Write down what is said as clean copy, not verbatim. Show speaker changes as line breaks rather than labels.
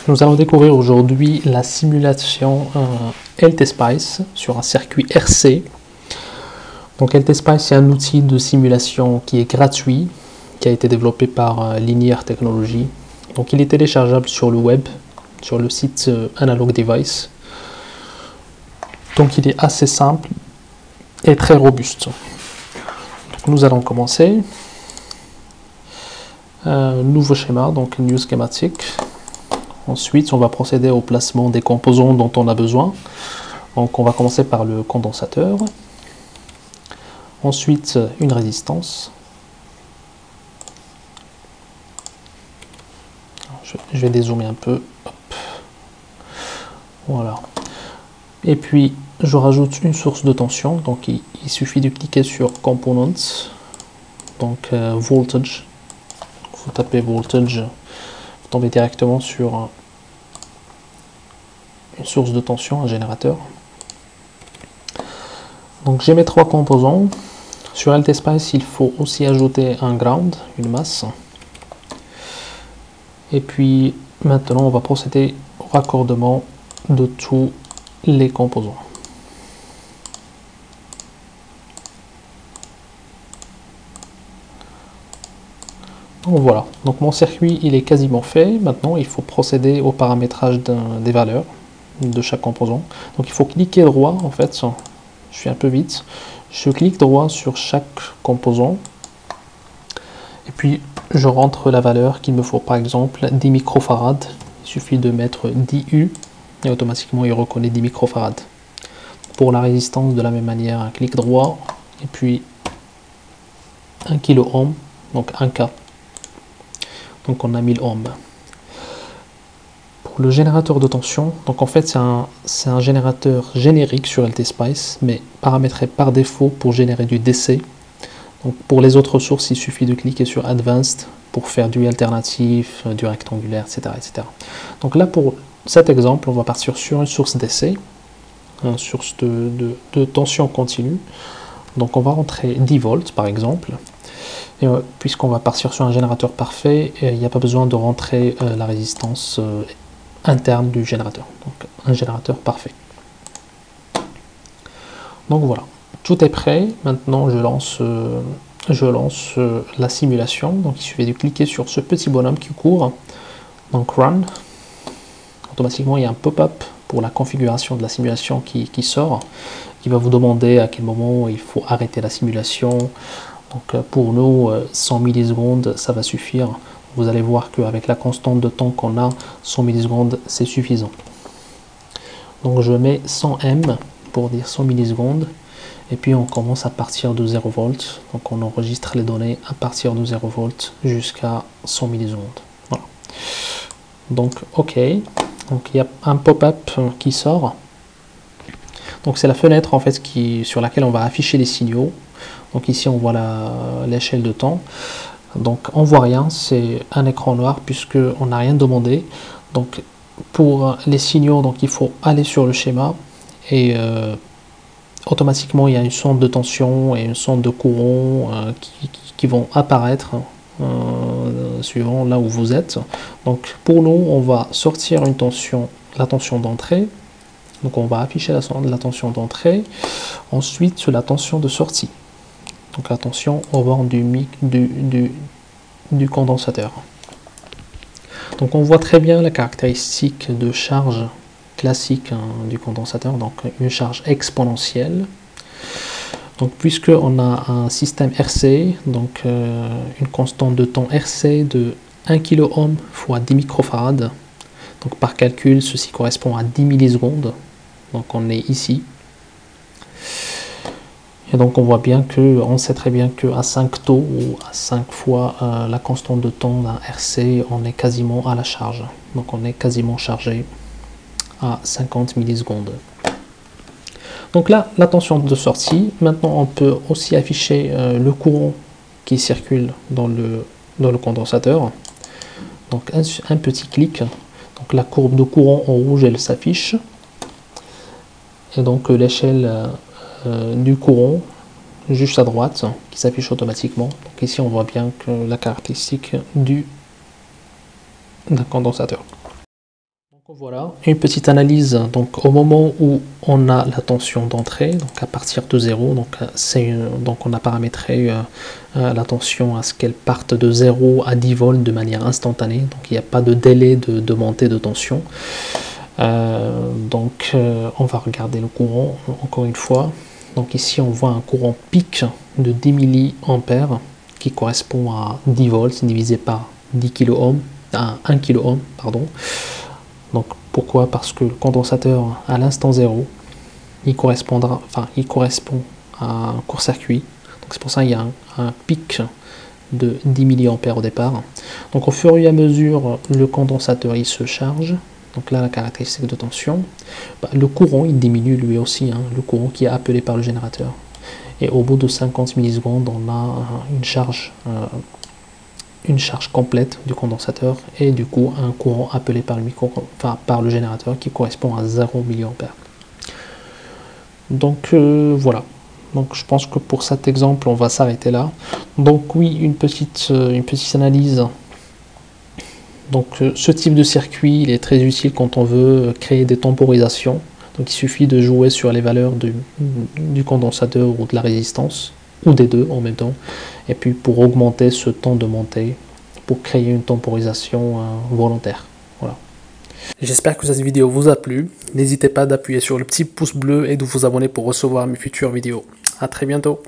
Nous allons découvrir aujourd'hui la simulation LTSpice sur un circuit RC. Donc LTSpice, c'est un outil de simulation qui est gratuit, qui a été développé par Linear Technology. Donc il est téléchargeable sur le web, sur le site Analog Device. Donc il est assez simple et très robuste. Donc, nous allons commencer. Nouveau schéma, donc New Schematic. Ensuite, on va procéder au placement des composants dont on a besoin. Donc on va commencer par le condensateur. Ensuite, une résistance. Je vais dézoomer un peu. Hop. Voilà. Et puis, je rajoute une source de tension. Donc il suffit de cliquer sur Components. Donc Voltage. Vous tapez Voltage. Vous tombez directement sur une source de tension, un générateur. Donc j'ai mes trois composants. Sur LTSpice, il faut aussi ajouter un ground, une masse. Et puis maintenant, on va procéder au raccordement de tous les composants. Donc voilà, donc mon circuit il est quasiment fait. Maintenant, il faut procéder au paramétrage des valeurs de chaque composant. Donc il faut cliquer droit, en fait, je suis un peu vite. Je clique droit sur chaque composant. Et puis je rentre la valeur qu'il me faut, par exemple 10 microfarads. Il suffit de mettre 10 U et automatiquement il reconnaît 10 microfarads. Pour la résistance, de la même manière, un clic droit et puis 1 kilo-ohm, donc 1 K. Donc on a 1000 ohms. Pour le générateur de tension, donc en fait c'est un générateur générique sur LTSpice, mais paramétré par défaut pour générer du DC. Donc pour les autres sources, il suffit de cliquer sur Advanced pour faire du alternatif, du rectangulaire, etc. Donc là, pour cet exemple, on va partir sur une source DC, une source de tension continue. Donc on va rentrer 10 volts par exemple. Et puisqu'on va partir sur un générateur parfait, il n'y a pas besoin de rentrer la résistance interne du générateur. Donc un générateur parfait. Donc voilà, tout est prêt. Maintenant je lance la simulation. Donc il suffit de cliquer sur ce petit bonhomme qui court. Donc Run. Automatiquement il y a un pop-up pour la configuration de la simulation qui sort, qui va vous demander à quel moment il faut arrêter la simulation. Donc pour nous, 100 millisecondes, ça va suffire. Vous allez voir qu'avec la constante de temps qu'on a, 100 millisecondes, c'est suffisant. Donc je mets 100 M pour dire 100 millisecondes. Et puis on commence à partir de 0 volts. Donc on enregistre les données à partir de 0 volts jusqu'à 100 millisecondes. Voilà. Donc OK. Donc il y a un pop-up qui sort. Donc c'est la fenêtre en fait sur laquelle on va afficher les signaux. Donc ici on voit l'échelle de temps. Donc on voit rien, c'est un écran noir puisque on n'a rien demandé. Donc pour les signaux, donc il faut aller sur le schéma et automatiquement il y a une sonde de tension et une sonde de courant qui vont apparaître suivant là où vous êtes. Donc pour nous, on va sortir une tension, la tension d'entrée. Donc on va afficher la tension d'entrée. Ensuite la tension de sortie. Donc la tension au bord du condensateur. Donc on voit très bien la caractéristique de charge classique du condensateur, donc une charge exponentielle. Donc puisque on a un système RC, donc une constante de temps RC de 1 kilo-ohm fois 10 microfarads. Donc par calcul, ceci correspond à 10 millisecondes. Donc on est ici. Et donc on voit bien on sait très bien qu'à 5 taux ou à 5 fois la constante de temps d'un RC, on est quasiment à la charge. Donc on est quasiment chargé à 50 millisecondes. Donc là, la tension de sortie. Maintenant on peut aussi afficher le courant qui circule dans le condensateur. Donc un petit clic. Donc la courbe de courant en rouge, elle s'affiche. Et donc l'échelle du courant juste à droite qui s'affiche automatiquement. Donc ici on voit bien que la caractéristique d'un condensateur. Voilà, une petite analyse. Donc au moment où on a la tension d'entrée, donc à partir de 0, donc on a paramétré la tension à ce qu'elle parte de 0 à 10 volts de manière instantanée, donc il n'y a pas de délai de montée de tension. On va regarder le courant encore une fois. Donc ici on voit un courant pic de 10 mA qui correspond à 10 volts divisé par 10 kΩ, à 1 kΩ, pardon. Donc pourquoi? Parce que le condensateur à l'instant 0, il correspond à un court-circuit. Donc c'est pour ça qu'il y a un pic de 10 mA au départ. Donc au fur et à mesure, le condensateur il se charge. Donc là la caractéristique de tension. Le courant il diminue lui aussi, hein, le courant qui est appelé par le générateur. Et au bout de 50 millisecondes, on a une charge complète du condensateur et du coup un courant appelé par le générateur qui correspond à 0 mA. Donc voilà. Donc je pense que pour cet exemple on va s'arrêter là. Donc oui, une petite analyse. Donc ce type de circuit il est très utile quand on veut créer des temporisations. Donc il suffit de jouer sur les valeurs du condensateur ou de la résistance, ou des deux en même temps, et puis pour augmenter ce temps de montée, pour créer une temporisation volontaire. Voilà. J'espère que cette vidéo vous a plu. N'hésitez pas d'appuyer sur le petit pouce bleu et de vous abonner pour recevoir mes futures vidéos. A très bientôt.